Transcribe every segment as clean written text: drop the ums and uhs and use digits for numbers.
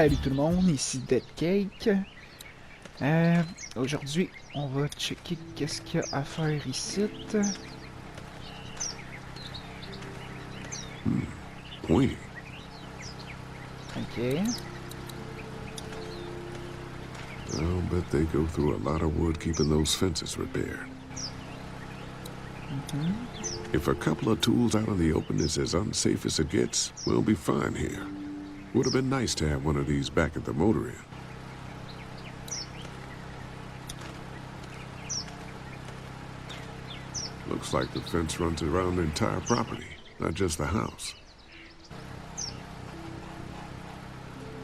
Salut tout le monde, ici Dead Cake. Aujourd'hui, on va checker qu'est-ce qu'il y a à faire ici. Oui. Ok. I'll bet they go through a lot of wood keeping those fences repaired. If a couple of tools out in the open is as unsafe as it gets, we'll be fine here. Would have been nice to have one of these back at the motor inn. Looks like the fence runs around the entire property, not just the house.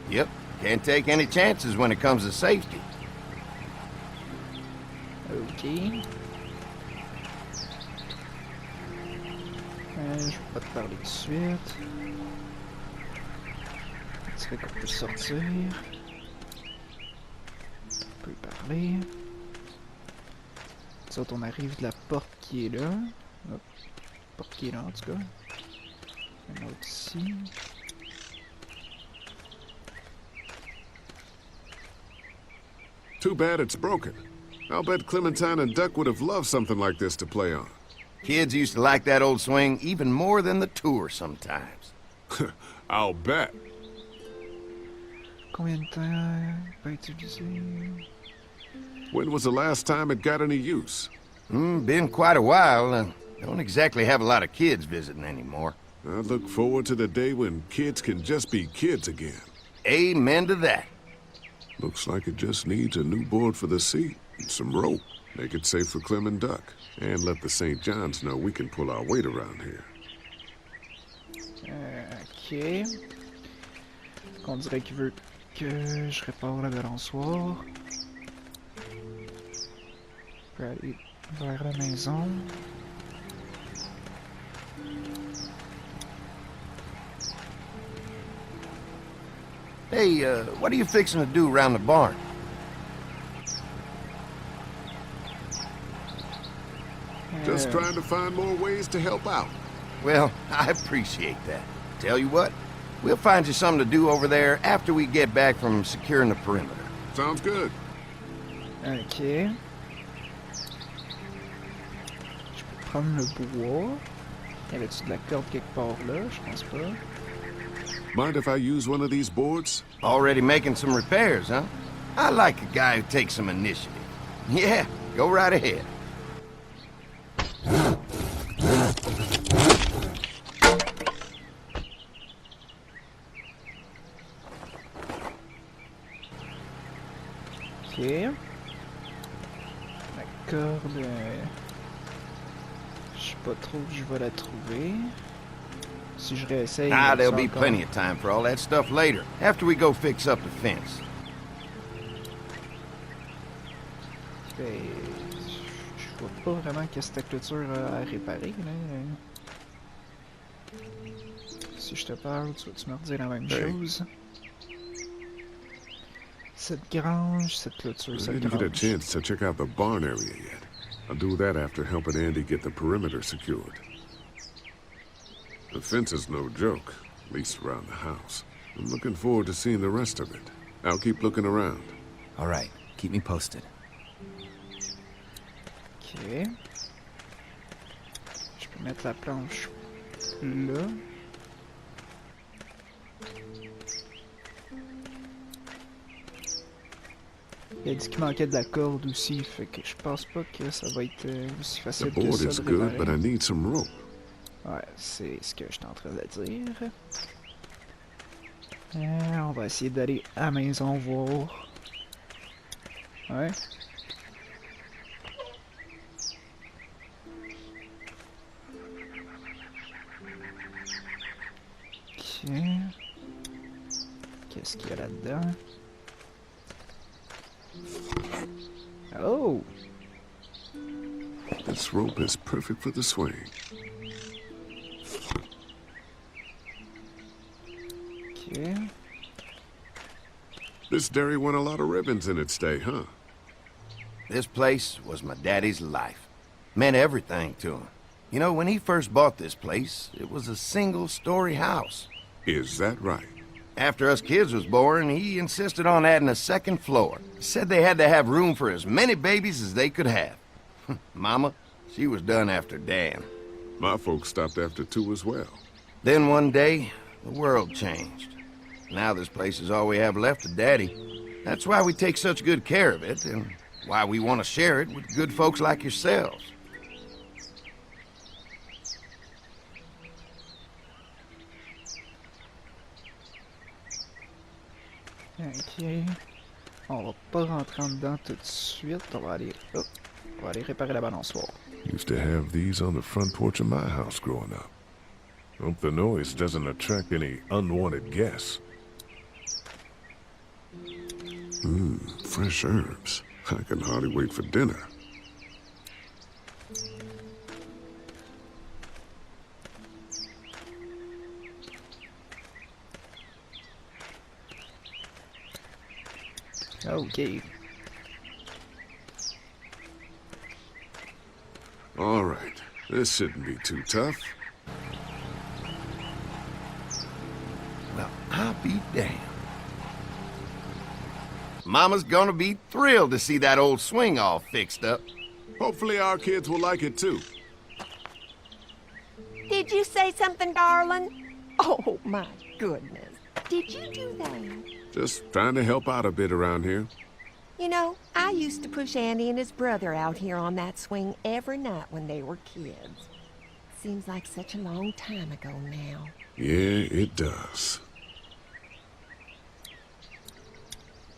Yep, can't take any chances when it comes to safety. Ok. Je vais pas te parler tout de suite. C'est vrai qu'on peut sortir. On peut parler. Ça, on arrive de la porte qui est là. Hop. Porte qui est là en tout cas. Un autre ici. Too bad it's broken. I'll bet Clementine and Duck would have loved something like this to play on. Kids used to like that old swing even more than the tour sometimes. I'll bet. Combien de temps pas utilisé? When was the last time it got any use? Been quite a while. Don't exactly have a lot of kids visiting anymore. I look forward to the day when kids can just be kids again. Amen to that. Looks like it just needs a new board for the seat and some rope. Make it safe for Clem and Duck. And let the St. John's know we can pull our weight around here. Ok. On dirait qu'il veut que je répare la balançoire. Je peux aller vers la maison. Hey, what are you fixing to do around the barn? Just trying to find more ways to help out. Well, I appreciate that. Tell you what, we'll find you something to do over there after we get back from securing the perimeter. Sounds good. Ok. Je peux prendre le bois. Y avait-tu de la corde quelque part là? Je pense pas. Mind if I use one of these boards? Already making some repairs, huh? I like a guy who takes some initiative. Yeah, go right ahead. Ok. La corde... je sais pas trop où je vais la trouver. Si je réessaye... There'll be plenty of time for all that stuff later, after we go fix up the fence. Ben, je vois pas vraiment qu'est-ce que ta clôture a à réparer, là. Si je te parle, tu vas-tu me redire la même chose? Cette grange, cette clôture, I cette didn't get a grange. chance to check out the barn area yet. I'll do that after helping Andy get the perimeter secured. The fence is no joke, at least around the house. I'm looking forward to seeing the rest of it. I'll keep looking around. All right, keep me posted. Ok. Je peux mettre la planche là. Il a dit qu'il manquait de la corde aussi, fait que je pense pas que ça va être aussi The facile que board ça is de good, réparer. but I need some rope. Ouais, c'est ce que je suis en train de dire. On va essayer d'aller à la maison voir. Ouais. Ok. Qu'est-ce qu'il y a là-dedans? Oh! This rope is perfect for the swing. Ok. This dairy won a lot of ribbons in its day, huh? This place was my daddy's life. Meant everything to him. You know, when he first bought this place, it was a single-story house. Is that right? After us kids was born, he insisted on adding a second floor. Said they had to have room for as many babies as they could have. Mama, she was done after Dan. My folks stopped after 2 as well. Then one day, the world changed. Now this place is all we have left of Daddy. That's why we take such good care of it, and why we want to share it with good folks like yourselves. Ok. On va pas rentrer en dedans tout de suite. On va aller réparer la balançoire. Used to have these on the front porch of my house growing up. Hope the noise doesn't attract any unwanted guests. Fresh herbs. I can hardly wait for dinner. Ok. All right, this shouldn't be too tough. Well, I'll be damned. Mama's gonna be thrilled to see that old swing all fixed up. Hopefully our kids will like it too. Did you say something, darling? Oh, my goodness. Did you do that? Just trying to help out a bit around here. You know, I used to push Andy and his brother out here on that swing every night when they were kids. Seems like such a long time ago now. Yeah, it does.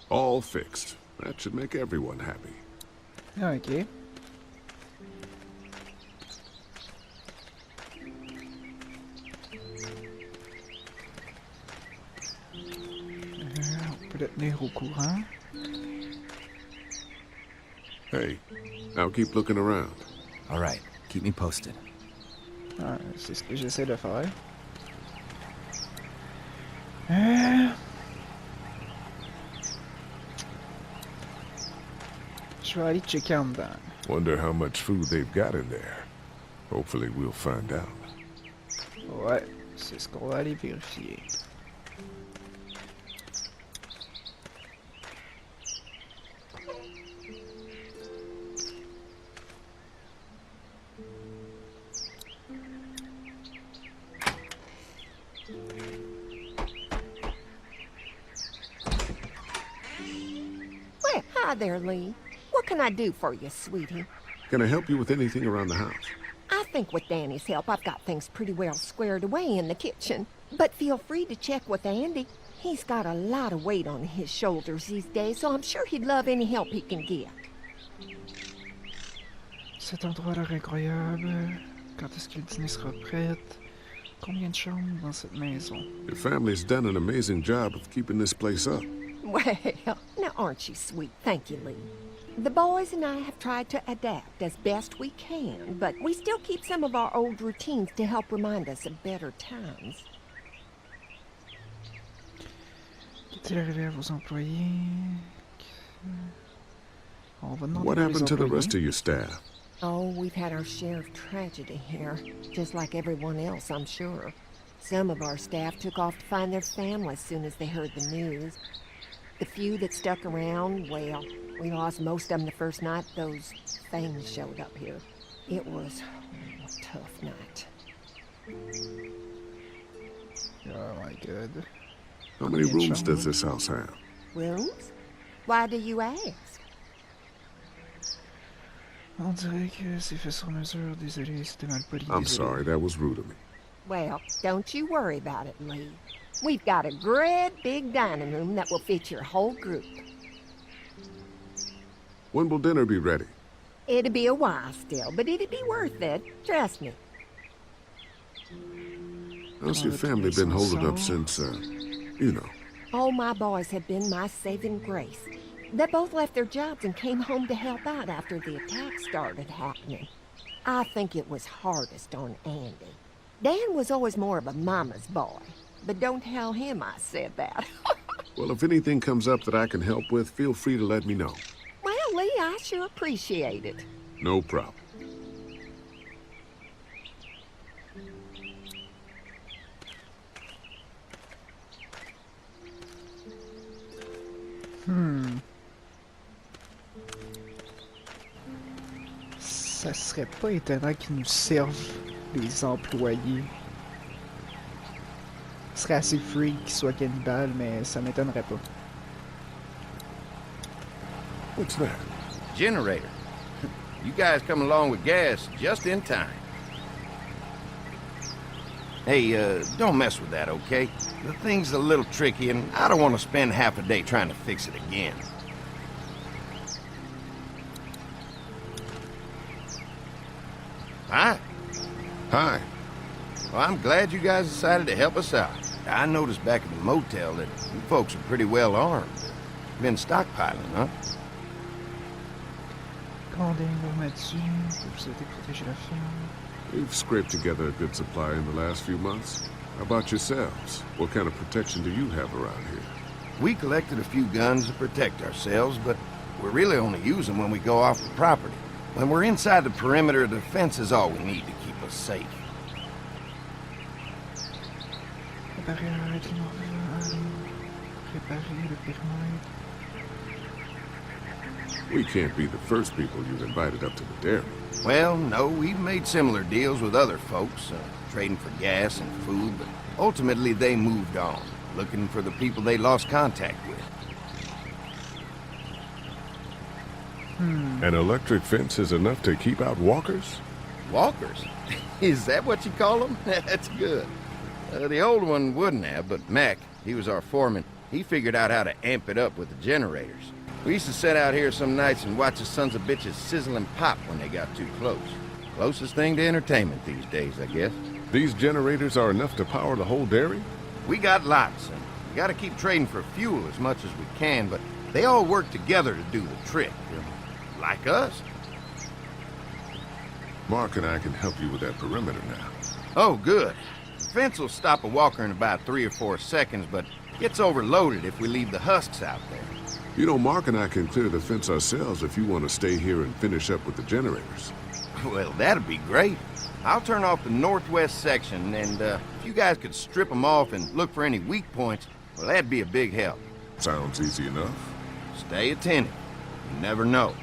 All fixed. That should make everyone happy. Ok. On peut le tenir au courant. Hey, now keep looking around. All right, keep me posted. Ah, c'est ce que j'essaie de faire. Je vais aller checker en dedans. Wonder how much food they've got in there. Hopefully we'll find out. Ouais, c'est ce qu'on va aller vérifier. Well, hi there, Lee. What can I do for you, sweetie? Can I help you with anything around the house? I think with Danny's help, I've got things pretty well squared away in the kitchen. But feel free to check with Andy. He's got a lot of weight on his shoulders these days, so I'm sure he'd love any help he can get. Cet endroit a l'air incroyable. Quand est-ce que le dîner sera prêt? Combien de chambres dans cette maison? Your family's done an amazing job of keeping this place up. Well, now aren't you sweet? Thank you, Lee. The boys and I have tried to adapt as best we can, but we still keep some of our old routines to help remind us of better times. Qu'est-il arrivé à vos employés? On va demander What aux happened to the employés. rest of your staff? Oh, we've had our share of tragedy here, just like everyone else, I'm sure. Some of our staff took off to find their families as soon as they heard the news. The few that stuck around, well, we lost most of them the first night those things showed up here. It was a tough night. Oh my god. How many Combien de rooms does chambres? this house have? Rooms? Why do you ask? On dirait que c'est fait sur mesure. Désolé, c'était mal poli. I'm désolé. sorry, that was rude of me. Well, don't you worry about it, Lee. We've got a great big dining room that will fit your whole group. When will dinner be ready? It'll be a while still, but it'll be worth it. Trust me. How's your family been holding up since, you know? All my boys have been my saving grace. They both left their jobs and came home to help out after the attack started happening. I think it was hardest on Andy. Dan was always more of a mama's boy, but don't tell him I said that. Well, if anything comes up that I can help with, feel free to let me know. Well, Lee, I sure appreciate it. No problem. Ça serait pas étonnant qu'ils nous servent des employés. Ce serait assez freak qu'ils soient cannibales, mais ça m'étonnerait pas. What's that? Generator. You guys come along with gas just in time. Hey, don't mess with that, okay? The thing's a little tricky, and I don't want to spend half a day trying to fix it again. Hi. Hi. Well, I'm glad you guys decided to help us out. I noticed back at the motel that you folks are pretty well armed. Been stockpiling, huh? Commandez une bombe à dessus, pour vous aider à protéger la ferme. We've scraped together a good supply in the last few months. How about yourselves? What kind of protection do you have around here? We collected a few guns to protect ourselves, but we really only use them when we go off the property. When we're inside the perimeter, the fence is all we need to keep us safe. Réparer le climat, réparer le périmètre. We can't be the first people you've invited up to the dairy. Well, no, we've made similar deals with other folks, trading for gas and food, but ultimately they moved on, looking for the people they lost contact with. An electric fence is enough to keep out walkers? Walkers? Is that what you call them? That's good. The old one wouldn't have, but Mac, he was our foreman, he figured out how to amp it up with the generators. We used to sit out here some nights and watch the sons of bitches sizzle and pop when they got too close. Closest thing to entertainment these days, I guess. These generators are enough to power the whole dairy? We got lots, and we gotta keep trading for fuel as much as we can, but they all work together to do the trick. Like us. Mark and I can help you with that perimeter now. Oh, good. The fence will stop a walker in about 3 or 4 seconds, but gets overloaded if we leave the husks out there. You know, Mark and I can clear the fence ourselves if you want to stay here and finish up with the generators. Well, that'd be great. I'll turn off the northwest section, and if you guys could strip them off and look for any weak points, well, that'd be a big help. Sounds easy enough. Stay attentive. You never know.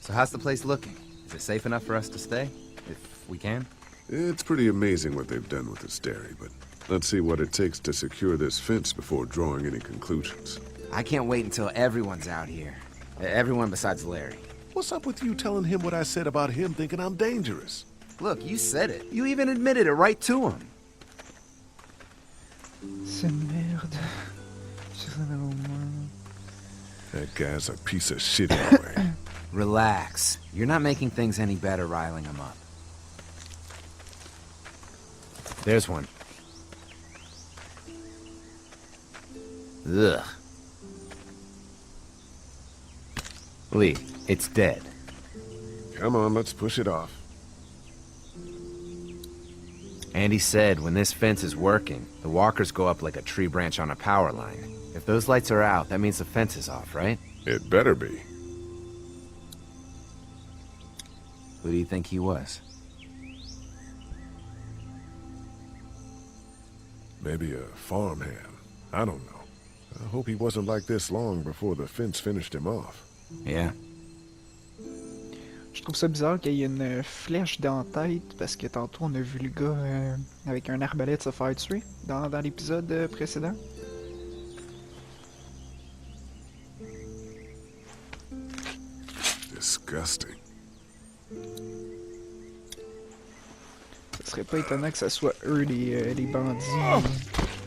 So how's the place looking? Is it safe enough for us to stay? If we can? It's pretty amazing what they've done with this dairy, but let's see what it takes to secure this fence before drawing any conclusions. I can't wait until everyone's out here. Everyone besides Larry. What's up with you telling him what I said about him thinking I'm dangerous? Look, you said it. You even admitted it right to him. C'est une merde. That guy's a piece of shit anyway. Relax. You're not making things any better riling him up. There's one. Ugh. Lee, it's dead. Come on, let's push it off. Andy said when this fence is working, the walkers go up like a tree branch on a power line. If those lights are out, that means the fence is off, right? It better be. Who do you think he was? Maybe a farmhand. I don't know. I hope he wasn't like this long before the fence finished him off. Yeah. Je trouve ça bizarre qu'il y ait une flèche dans la tête, parce que tantôt on a vu le gars avec un arbalète se faire tuer dans l'épisode précédent. Disgusting. Ce serait pas étonnant que ça soit eux les bandits.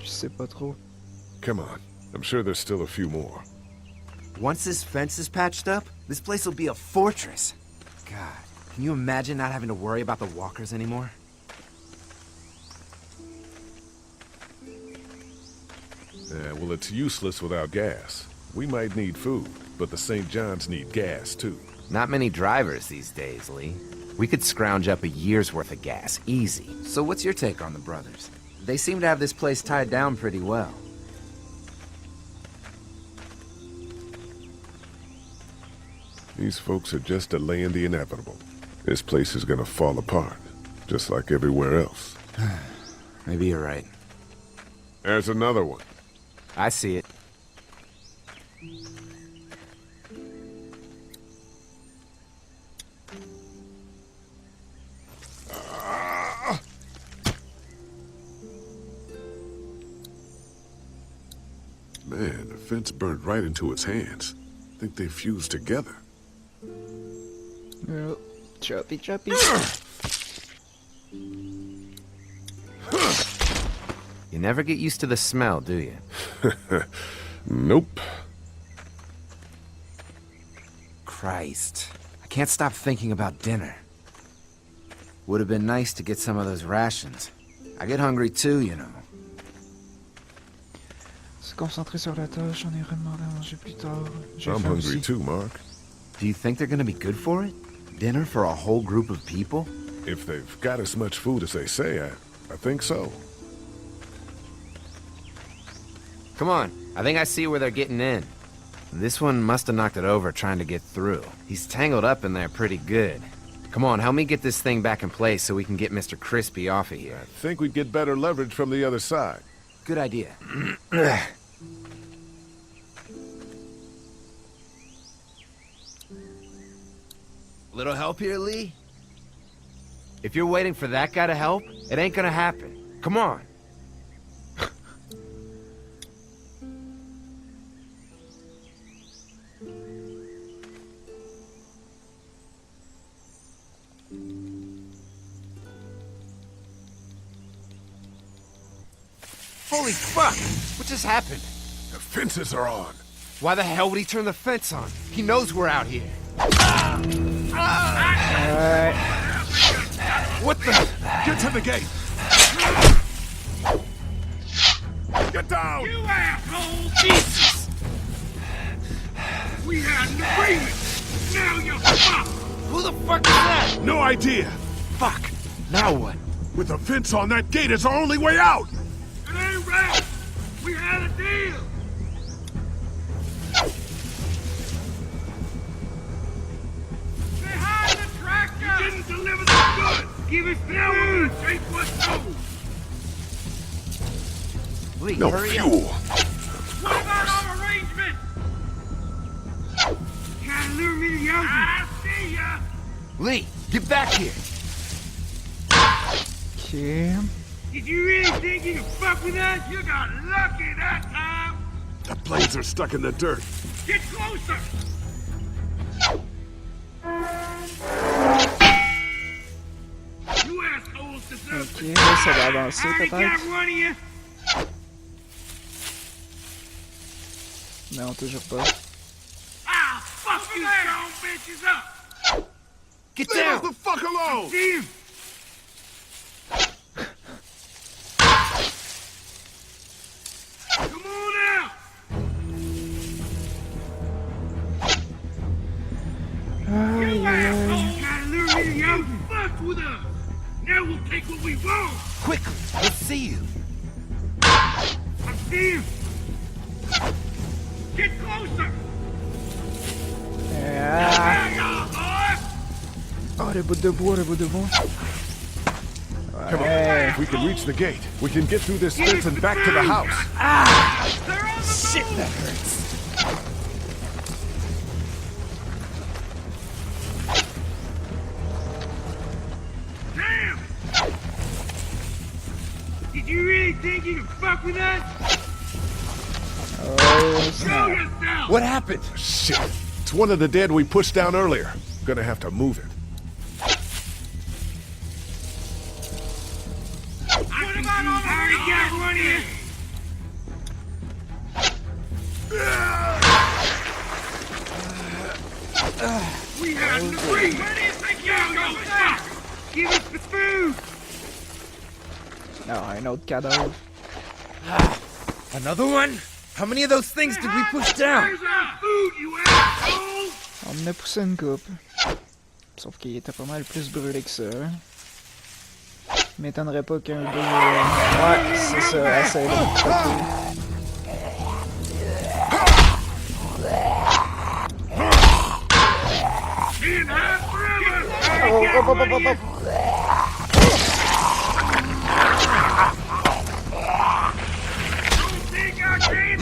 Je sais pas trop. Come on. I'm sure there's still a few more. Once this fence is patched up, this place will be a fortress. God, can you imagine not having to worry about the walkers anymore? Yeah, well, it's useless without gas. We might need food, but the St. John's need gas, too. Not many drivers these days, Lee. We could scrounge up a year's worth of gas, easy. So what's your take on the brothers? They seem to have this place tied down pretty well. These folks are just delaying the inevitable. This place is gonna fall apart, just like everywhere else. Maybe you're right. There's another one. I see it. Man, the fence burned right into its hands. I think they fused together. Oh, choppy, choppy. You never get used to the smell, do you? Nope. Christ. I can't stop thinking about dinner. Would have been nice to get some of those rations. I get hungry too, you know. Se concentrer sur la tâche, on ira demander à manger plus tard. J'ai I'm faim hungry aussi. too, Mark. Do you think they're gonna be good for it? Dinner for a whole group of people? If they've got as much food as they say, I think so. Come on, I think I see where they're getting in. This one must have knocked it over trying to get through. He's tangled up in there pretty good. Come on, help me get this thing back in place so we can get Mr. Crispy off of here. I think we'd get better leverage from the other side. Good idea. Little help here, Lee? If you're waiting for that guy to help, it ain't gonna happen. Come on. Holy fuck! What just happened? The fences are on. Why the hell would he turn the fence on? He knows we're out here. Alright. What the? Get to the gate. Get down! You asshole! Jesus! We had an agreement! Now you're fucked! Who the fuck is that? No idea. Fuck. Now what? With the fence on, that gate is our only way out. It ain't right! We had a deal! Behind the tractor! You didn't deliver the goods! Give us the food! Take what's sold! Lee, No hurry up. fuel. What about our arrangement? Trying to lure me to Yogi? I see ya! Lee, get back here. Okay. Did you really think you could fuck with us? You got lucky that time! The blades are stuck in the dirt. Get closer! You assholes deserve Ok, to là, ça va avancer I ain't got peut-être. one of you! Non, toujours pas. I'll fuck you dumb bitches up! Get Leave us down. the fuck alone! See him? Come on out! Aïe, You aïe, aïe. asshole! Gotta lure me to Yogi! Fuck with us! Now we'll take what we want! Quickly, let's see you. I see him! Get closer! Ah. Hang on, boy! Oh, le bout de bois, le bout de bois. Come on. Ouais. If we can reach the gate, we can get through this fence and back to the house. They're on the Shit, move! that hurts. Damn! Did you really think you could fuck with us? Oh, Show snap. yourself! What happened? Shit. It's one of the dead we pushed down earlier. Gonna have to move it. What about all the I got one of you? We had an agreement. Where do you think you're going? Give us the food. Non, un autre cadavre. Another one? How many of those things did we push down? Where's our food, you asshole? On en a poussé une coupe. Sauf qu'il était pas mal plus brûlé que ça. M'étonnerait pas qu'un deux... Ouais, c'est ça, assez bon. You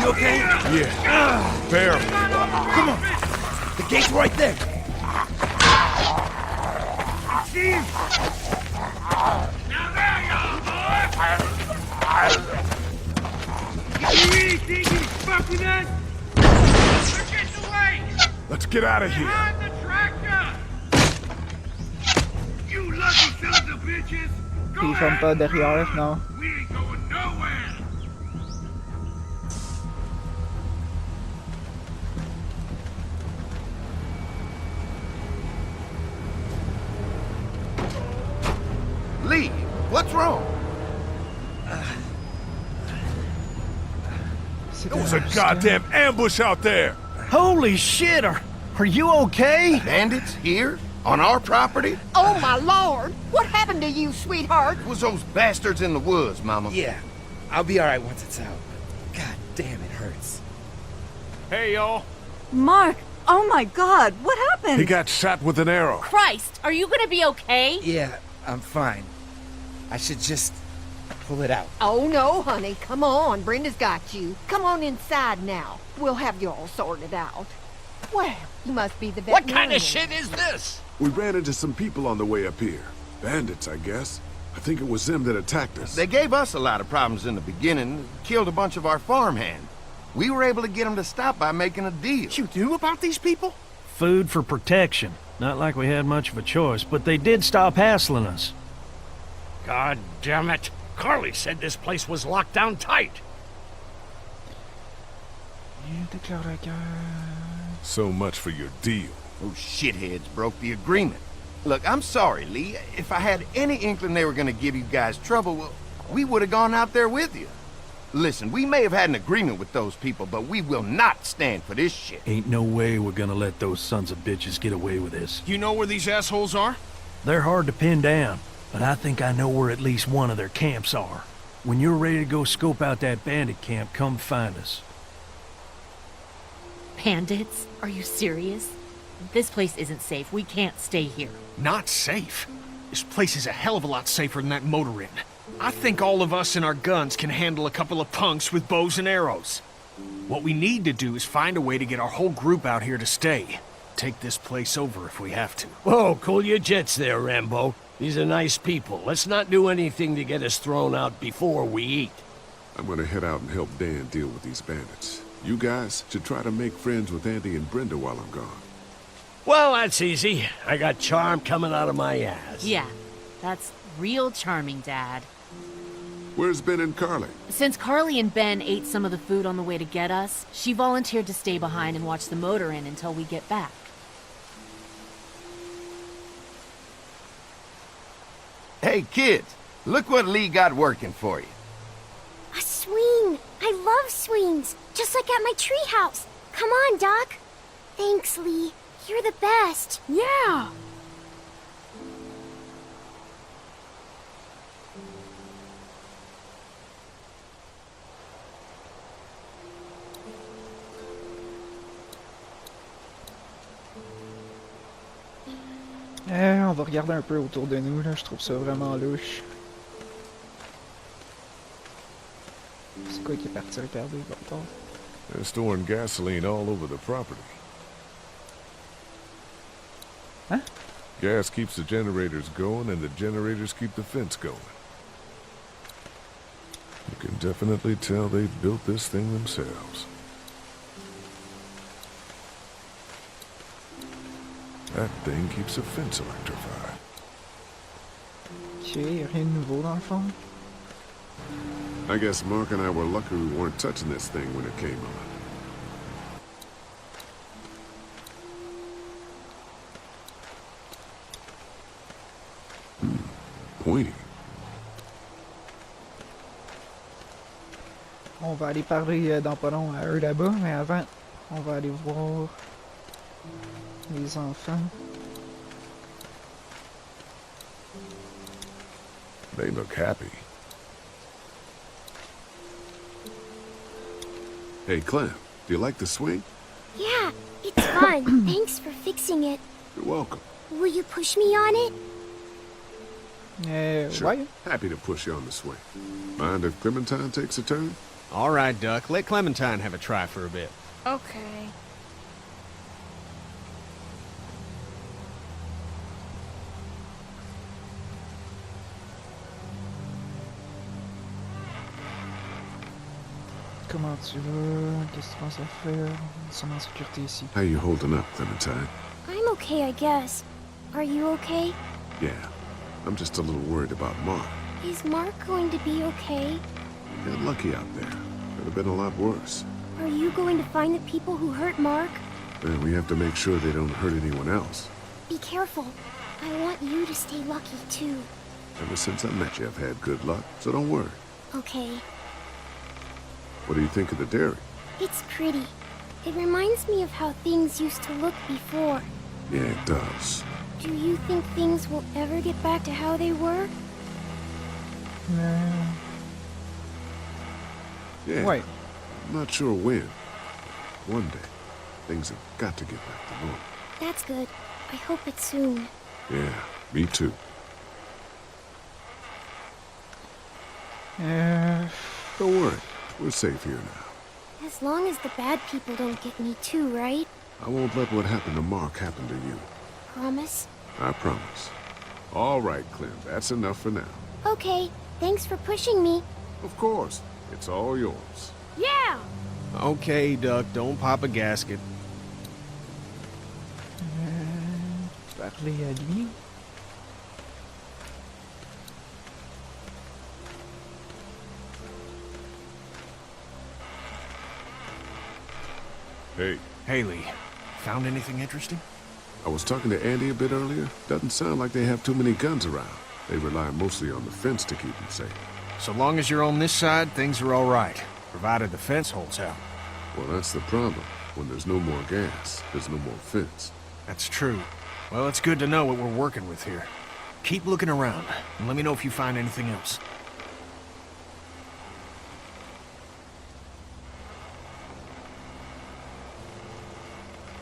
okay? Yeah. Fair. Come on. The gate's right there. See him? Now there you are, boy! You really think you fuck with us? They're getting away! Let's get out of here. Behind the tractor! You lucky sons of bitches! Go Ils sont pas derrière, non. We ain't going nowhere! Lee, what's wrong? There was a goddamn ambush out there. Holy shit, are you okay? Bandits here? On our property? Oh, my lord! What happened to you, sweetheart? It was those bastards in the woods, Mama. Yeah, I'll be alright once it's out. God damn, it hurts. Hey, y'all. Mark! Oh my god, what happened? He got shot with an arrow. Christ, are you gonna be okay? Yeah, I'm fine. I should just pull it out. Oh, no, honey. Come on. Brenda's got you. Come on inside now. We'll have you all sorted out. Well, you must be the What veterinarian. kind of shit is this? We ran into some people on the way up here. Bandits, I guess. I think it was them that attacked us. They gave us a lot of problems in the beginning, killed a bunch of our farmhands. We were able to get them to stop by making a deal. You knew about these people? Food for protection. Not like we had much of a choice, but they did stop hassling us. God damn it. Carly said this place was locked down tight. Il déclare la guerre. So much for your deal. Those shitheads broke the agreement. Look, I'm sorry, Lee. If I had any inkling they were gonna give you guys trouble, well, we would have gone out there with you. Listen, we may have had an agreement with those people, but we will not stand for this shit. Ain't no way we're gonna let those sons of bitches get away with this. You know where these assholes are? They're hard to pin down, but I think I know where at least one of their camps are. When you're ready to go scope out that bandit camp, come find us. Bandits? Are you serious? This place isn't safe. We can't stay here. Not safe. This place is a hell of a lot safer than that motor inn. I think all of us and our guns can handle a couple of punks with bows and arrows. What we need to do is find a way to get our whole group out here to stay. Take this place over if we have to. Whoa, cool your jets there, Rambo. These are nice people. Let's not do anything to get us thrown out before we eat. I'm gonna head out and help Dan deal with these bandits. You guys should try to make friends with Andy and Brenda while I'm gone. Well, that's easy. I got charm coming out of my ass. Yeah, that's real charming, Dad. Where's Ben and Carly? Since Carly and Ben ate some of the food on the way to get us, she volunteered to stay behind and watch the motor inn until we get back. Hey, kids, look what Lee got working for you. A swing! I love swings! Just like at my treehouse! Come on, Doc! Thanks, Lee. You're the best. Yeah! On va regarder un peu autour de nous, là. Je trouve ça vraiment louche. C'est quoi qui est parti regarder, bâtard? They're storing gasoline all over the property. Huh? Gas keeps the generators going, and the generators keep the fence going. You can definitely tell they built this thing themselves. That thing keeps the fence electrified. Ok, y'a rien de nouveau dans le fond. I guess Mark and I were lucky we weren't touching this thing when it came on. Pointy. On va aller parler dans pas long à eux là-bas, mais avant, on va aller voir les enfants. They look happy. Hey, Clem, do you like the swing? Yeah, it's fun. Thanks for fixing it. You're welcome. Will you push me on it? Sure. Ouais. Happy to push you on the swing. Mind if Clementine takes a turn? All right, Duck. Let Clementine have a try for a bit. Okay. Comment tu vas? Qu'est-ce que tu penses à faire? Nous sommes en sécurité ici. How you holding up, Clementine? I'm okay, I guess. Are you okay? Yeah. I'm just a little worried about Mark. Is Mark going to be okay? Got lucky out there. Could have been a lot worse. Are you going to find the people who hurt Mark? Well, we have to make sure they don't hurt anyone else. Be careful. I want you to stay lucky, too. Ever since I met you, I've had good luck, so don't worry. Okay. What do you think of the dairy? It's pretty. It reminds me of how things used to look before. Yeah, it does. Do you think things will ever get back to how they were? Yeah. Ouais. I'm not sure when. One day, things have got to get back to normal. That's good. I hope it's soon. Yeah, me too. Don't worry. We're safe here now. As long as the bad people don't get me too, right? I won't let what happened to Mark happen to you. Promise? I promise. All right, Clem. That's enough for now. Okay. Thanks for pushing me. Of course. It's all yours. Yeah! Okay, Duck. Don't pop a gasket. Parler à lui. Hey. Haley, found anything interesting? I was talking to Andy a bit earlier. Doesn't sound like they have too many guns around. They rely mostly on the fence to keep them safe. So long as you're on this side, things are all right. Provided the fence holds out. Well, that's the problem. When there's no more gas, there's no more fence. That's true. Well, it's good to know what we're working with here. Keep looking around, and let me know if you find anything else.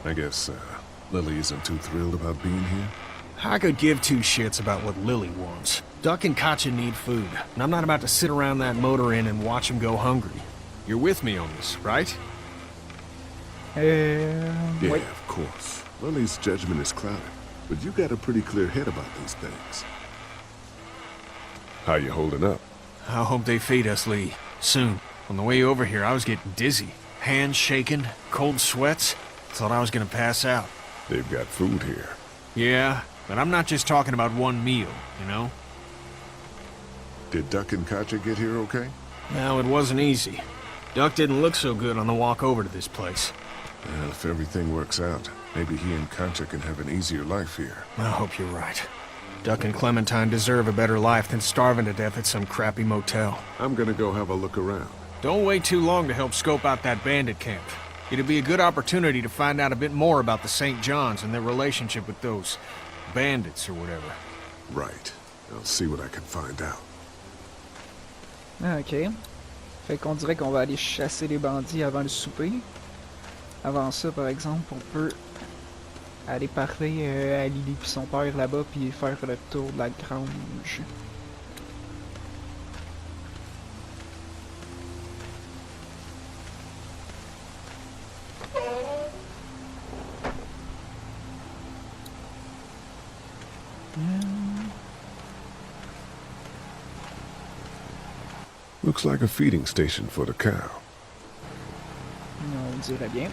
I guess, Lily isn't too thrilled about being here? I could give two shits about what Lily wants. Duck and Katja need food, and I'm not about to sit around that motor inn and watch them go hungry. You're with me on this, right? Yeah, Wait. of course. Lily's judgment is clouded, but you got a pretty clear head about these things. How you holding up? I hope they feed us, Lee. Soon. On the way over here, I was getting dizzy. Hands shaking, cold sweats. Thought I was gonna pass out. They've got food here. Yeah, but I'm not just talking about one meal, you know? Did Duck and Katja get here okay? No, it wasn't easy. Duck didn't look so good on the walk over to this place. Well, if everything works out, maybe he and Katja can have an easier life here. I hope you're right. Duck and Clementine deserve a better life than starving to death at some crappy motel. I'm gonna go have a look around. Don't wait too long to help scope out that bandit camp. It'd be a good opportunity to find out a bit more about the St. John's and their relationship with those bandits or whatever. Right. I'll see what I can find out. Ah, ok. Fait qu'on dirait qu'on va aller chasser les bandits avant le souper. Avant ça, par exemple, on peut aller parler à Lily puis son père là-bas puis faire le tour de la grange. Looks like a feeding station for the cow. On dirait bien.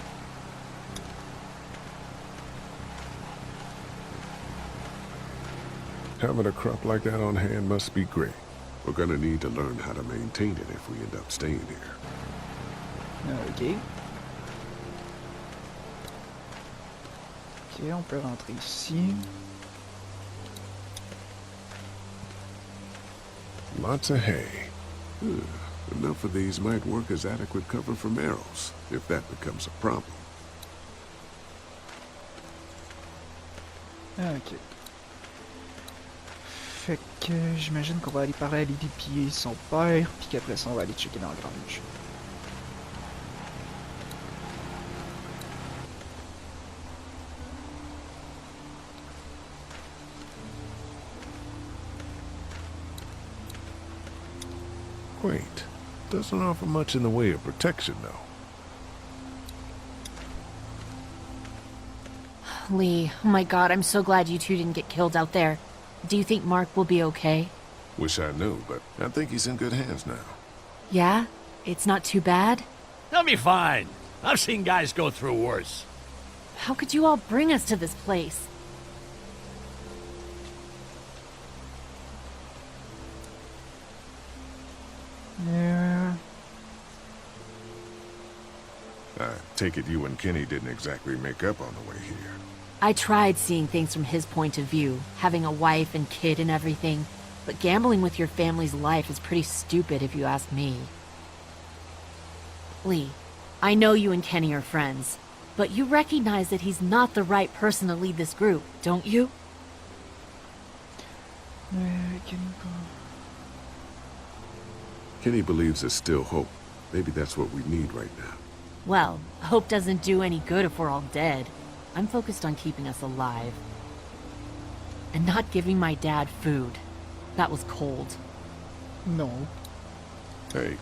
Having a crop like that on hand must be great. We're gonna need to learn how to maintain it if we end up staying here. Ok. Ok, on peut rentrer ici. Lots of hay. Enough of these might work as adequate cover from arrows, if that becomes a problem. Ok. Fait que j'imagine qu'on va aller parler à Lily puis son père, puis qu'après ça on va aller checker dans la grange. Quaint. Doesn't offer much in the way of protection, though. Lee, oh my god, I'm so glad you two didn't get killed out there. Do you think Mark will be okay? Wish I knew, but I think he's in good hands now. Yeah? It's not too bad? He'll be fine. I've seen guys go through worse. How could you all bring us to this place? Yeah. I take it you and Kenny didn't exactly make up on the way here. I tried seeing things from his point of view, having a wife and kid and everything, but gambling with your family's life is pretty stupid if you ask me. Lee, I know you and Kenny are friends, but you recognize that he's not the right person to lead this group, don't you? Kenny believes there's still hope. Maybe that's what we need right now. Well, hope doesn't do any good if we're all dead. I'm focused on keeping us alive. And not giving my dad food. That was cold. No. Hey.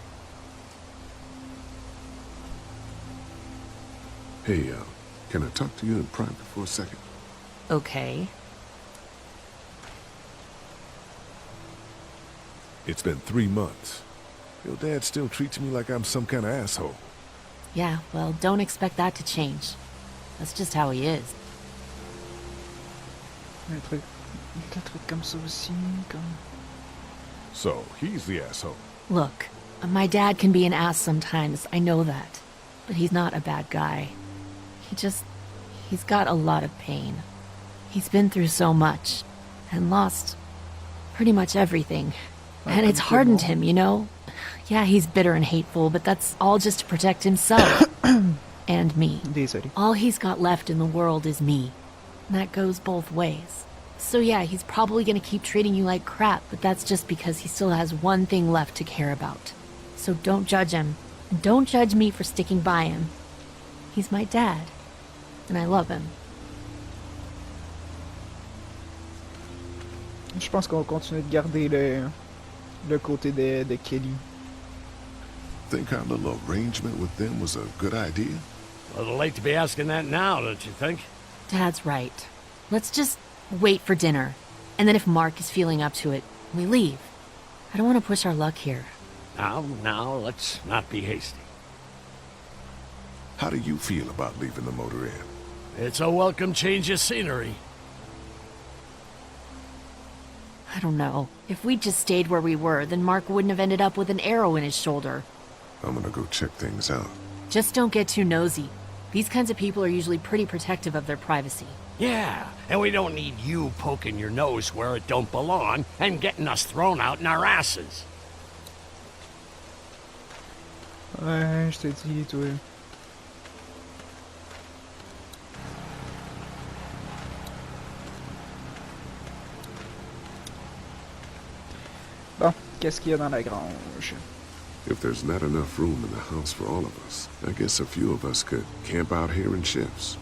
Hey, can I talk to you in private for a second? Okay. It's been 3 months. Your dad still treats me like I'm some kind of asshole. Yeah, well, don't expect that to change. That's just how he is. Un truc comme ça aussi, comme... So, he's the asshole. Look, my dad can be an ass sometimes, I know that. But he's not a bad guy. He's got a lot of pain. He's been through so much, and lost pretty much everything. And it's hardened him, you know? Yeah, he's bitter and hateful, but that's all just to protect himself. And me. All he's got left in the world is me. And that goes both ways. So yeah, he's probably gonna keep treating you like crap, but that's just because he still has one thing left to care about. So don't judge him. And don't judge me for sticking by him. He's my dad. And I love him. Je pense qu'on va continuer de garder le côté de Kelly. Think our little arrangement with them was a good idea? A little late to be asking that now, don't you think? Dad's right. Let's just wait for dinner. And then if Mark is feeling up to it, we leave. I don't want to push our luck here. Now, let's not be hasty. How do you feel about leaving the motor inn? It's a welcome change of scenery. I don't know. If we'd just stayed where we were, then Mark wouldn't have ended up with an arrow in his shoulder. I'm gonna go check things out. Just don't get too nosy. These kinds of people are usually pretty protective of their privacy. Yeah, and we don't need you poking your nose where it don't belong and getting us thrown out in our asses. Ouais, je t'ai dit, toi. Bon, qu'est-ce qu'il y a dans la grange? If there's not enough room in the house for all of us, I guess a few of us could camp out here in shifts.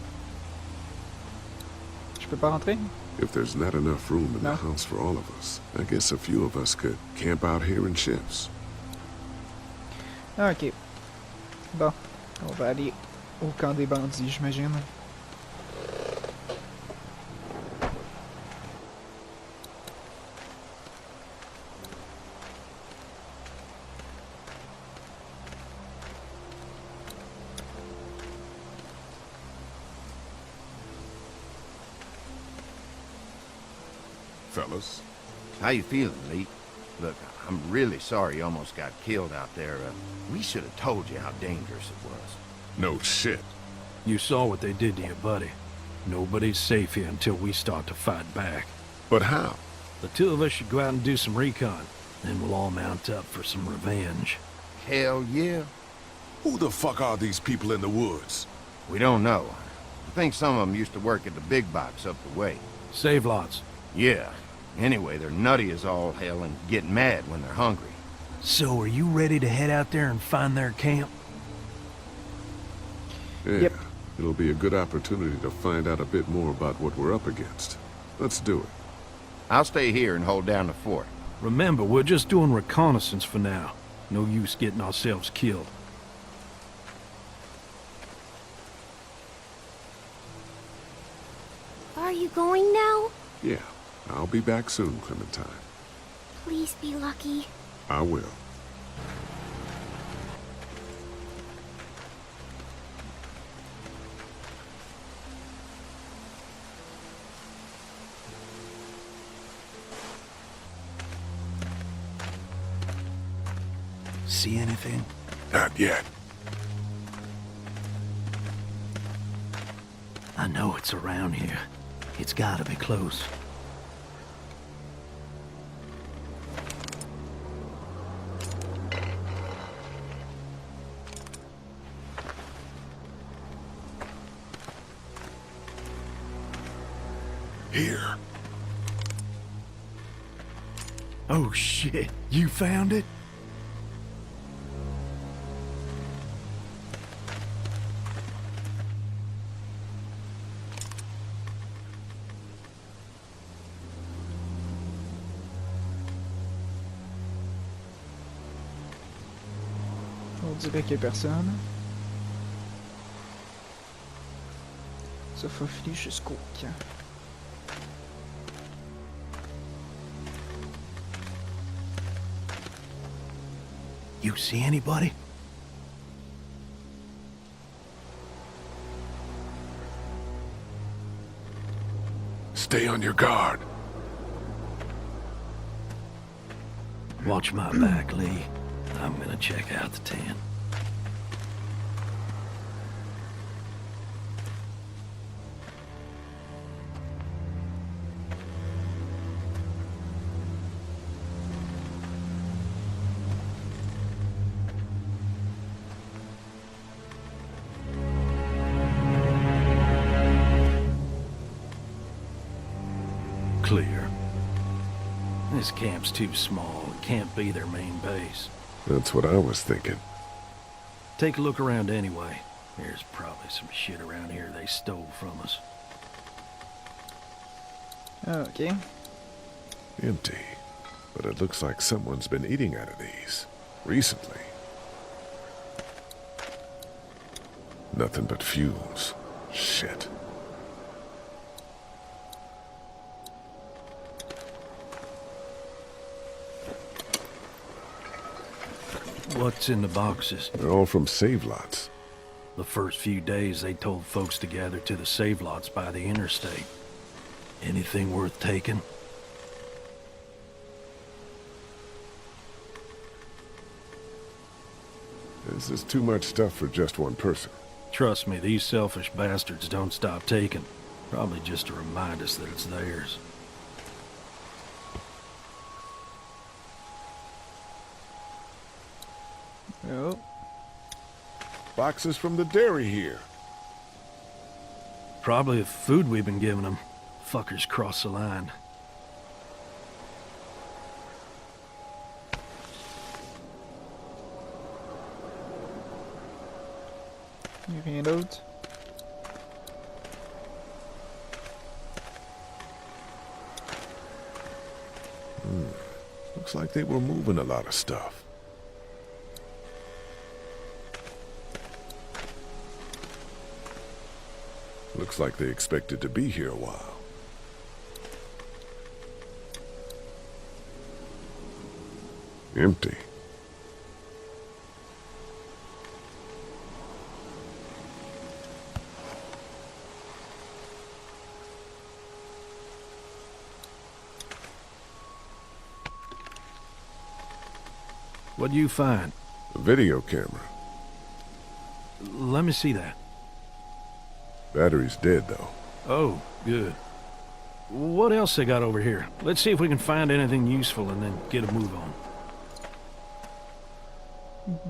Je peux pas rentrer? If there's not enough room in the house for all of us, I guess a few of us could camp out here in shifts. Ah, ok. Bon, on va aller au camp des bandits, j'imagine. Fellas. How you feeling, Lee? Look, I'm really sorry you almost got killed out there. We should have told you how dangerous it was. No shit. You saw what they did to you, buddy. Nobody's safe here until we start to fight back. But how? The two of us should go out and do some recon. Then we'll all mount up for some revenge. Hell yeah. Who the fuck are these people in the woods? We don't know. I think some of them used to work at the big box up the way. Save lots. Yeah. Anyway, they're nutty as all hell and get mad when they're hungry. So, are you ready to head out there and find their camp? Yeah, Yep. It'll be a good opportunity to find out a bit more about what we're up against. Let's do it. I'll stay here and hold down the fort. Remember, we're just doing reconnaissance for now. No use getting ourselves killed. Are you going now? Yeah, I'll be back soon, Clementine. Please be lucky. I will. See anything? Not yet. I know it's around here. It's gotta be close. Here. Oh shit, you found it? On dirait qu'il y a personne. Ça faufiler jusqu'au camp. You see anybody? Stay on your guard. Watch my back, Lee. I'm gonna check out the tent. Clear. This camp's too small. It can't be their main base. That's what I was thinking. Take a look around anyway. There's probably some shit around here they stole from us. Okay. Empty. But it looks like someone's been eating out of these. Recently. Nothing but fumes. Shit. What's in the boxes? They're all from save lots. The first few days they told folks to gather to the save lots by the interstate. Anything worth taking? This is too much stuff for just one person. Trust me, these selfish bastards don't stop taking. Probably just to remind us that it's theirs. Oh. Boxes from the dairy here. Probably the food we've been giving them. Fuckers cross the line. Y'a rien d'autre? Looks like they were moving a lot of stuff. Looks like they expected to be here a while. Empty. What'd you find? A video camera. Let me see that. Battery's dead, though. Oh, good. What else they got over here? Let's see if we can find anything useful and then get a move on.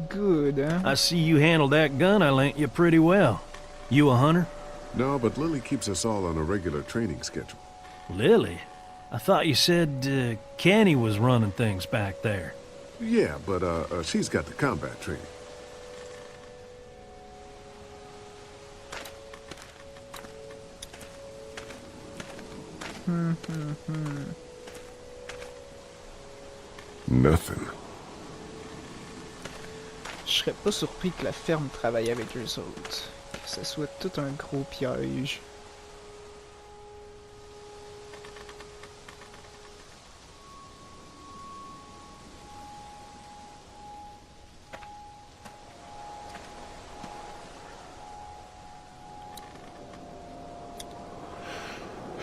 Good, huh? I see you handled that gun I lent you pretty well. You a hunter? No, but Lily keeps us all on a regular training schedule. Lily? I thought you said Kenny was running things back there. Yeah, but she's got the combat training. Nothing. Je serais pas surpris que la ferme travaille avec eux autres. Que ce soit tout un gros piège.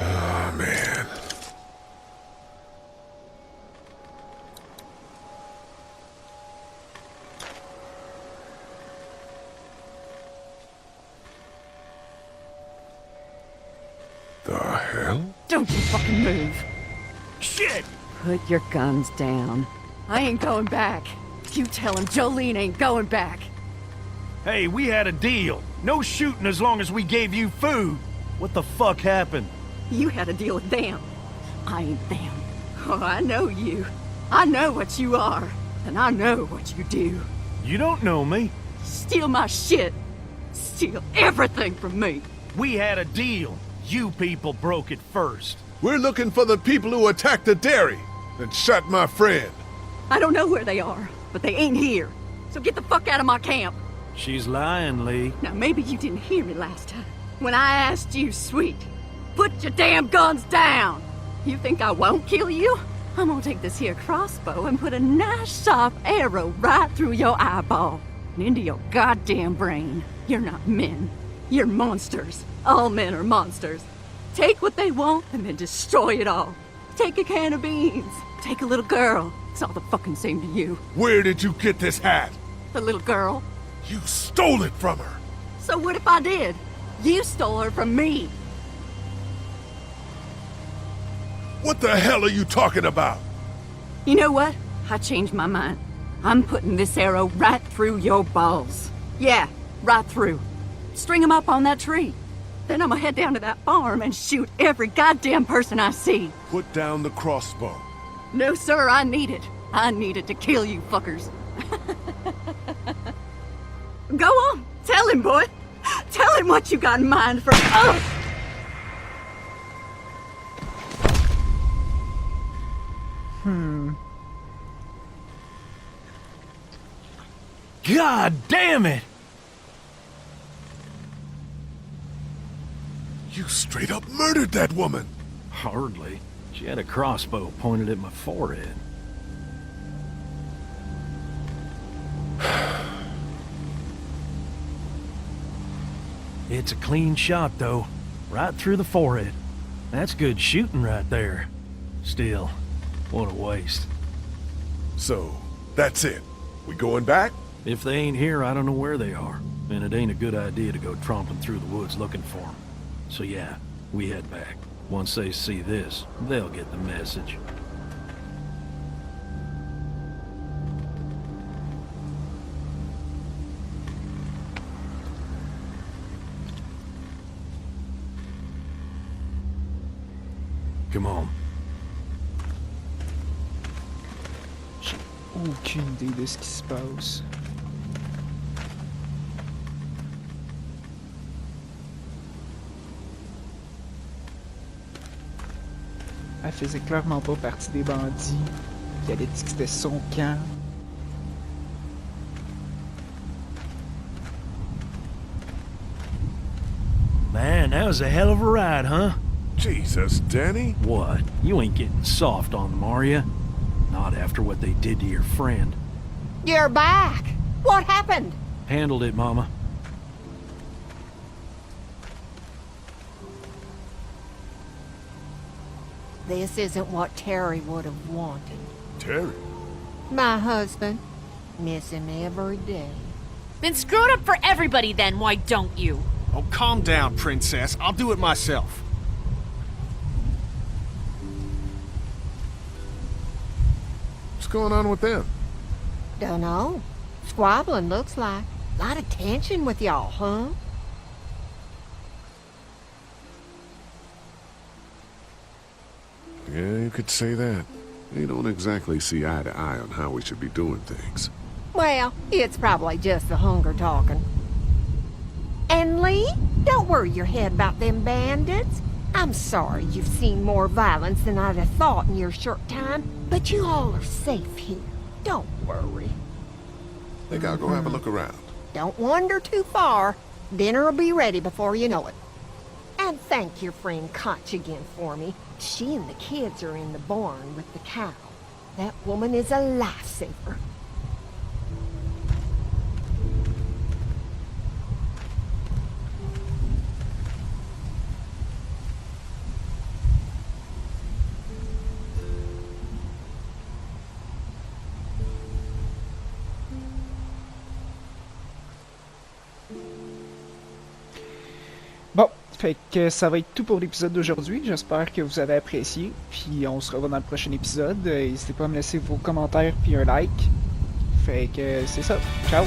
Oh, man. The hell? Don't you fucking move. Shit! Put your guns down. I ain't going back. You tell him Jolene ain't going back. Hey, we had a deal. No shooting as long as we gave you food. What the fuck happened? You had a deal with them. I ain't them. Oh, I know you. I know what you are. And I know what you do. You don't know me. Steal my shit. Steal everything from me. We had a deal. You people broke it first. We're looking for the people who attacked the dairy and shot my friend. I don't know where they are, but they ain't here. So get the fuck out of my camp. She's lying, Lee. Now, maybe you didn't hear me last time. When I asked you, sweet, put your damn guns down. You think I won't kill you? I'm gonna take this here crossbow and put a nice sharp arrow right through your eyeball and into your goddamn brain. You're not men. You're monsters. All men are monsters. Take what they want and then destroy it all. Take a can of beans. Take a little girl. It's all the fucking same to you. Where did you get this hat? The little girl. You stole it from her. So what if I did? You stole her from me. What the hell are you talking about? You know what? I changed my mind. I'm putting this arrow right through your balls. Yeah, right through. String them up on that tree. Then I'm gonna head down to that farm and shoot every goddamn person I see. Put down the crossbow. No, sir, I need it. I need it to kill you fuckers. Go on, tell him, boy. Tell him what you got in mind for... Oh! God damn it! You straight up murdered that woman. Hardly. She had a crossbow pointed at my forehead. It's a clean shot, though. Right through the forehead. That's good shooting right there. Still, what a waste. So, that's it. We going back? If they ain't here, I don't know where they are. And it ain't a good idea to go tromping through the woods looking for them. So yeah, we head back. Once they see this, they'll get the message. Come on. J'ai aucune idée de ce qui se passe. Elle faisait clairement pas partie des bandits. Puis elle a dit que c'était son camp. Man, that was a hell of a ride, huh? Jesus, Danny. What? You ain't getting soft on them, are you? Not after what they did to your friend. You're back. What happened? Handled it, Mama. This isn't what Terry would have wanted. Terry? My husband. Miss him every day. Then screw it up for everybody then, why don't you? Oh, calm down, princess. I'll do it myself. What's going on with them? Dunno. Squabbling, looks like. Lot of tension with y'all, huh? Yeah, you could say that. They don't exactly see eye to eye on how we should be doing things. Well, it's probably just the hunger talking. And Lee, don't worry your head about them bandits. I'm sorry you've seen more violence than I'd have thought in your short time, but you all are safe here. Don't worry. Think I'll go have a look around. Don't wander too far. Dinner'll be ready before you know it. And thank your friend Koch again for me. She and the kids are in the barn with the cow. That woman is a lifesaver. Bon, fait que ça va être tout pour l'épisode d'aujourd'hui. J'espère que vous avez apprécié. Puis on se revoit dans le prochain épisode. N'hésitez pas à me laisser vos commentaires puis un like. Fait que c'est ça. Ciao!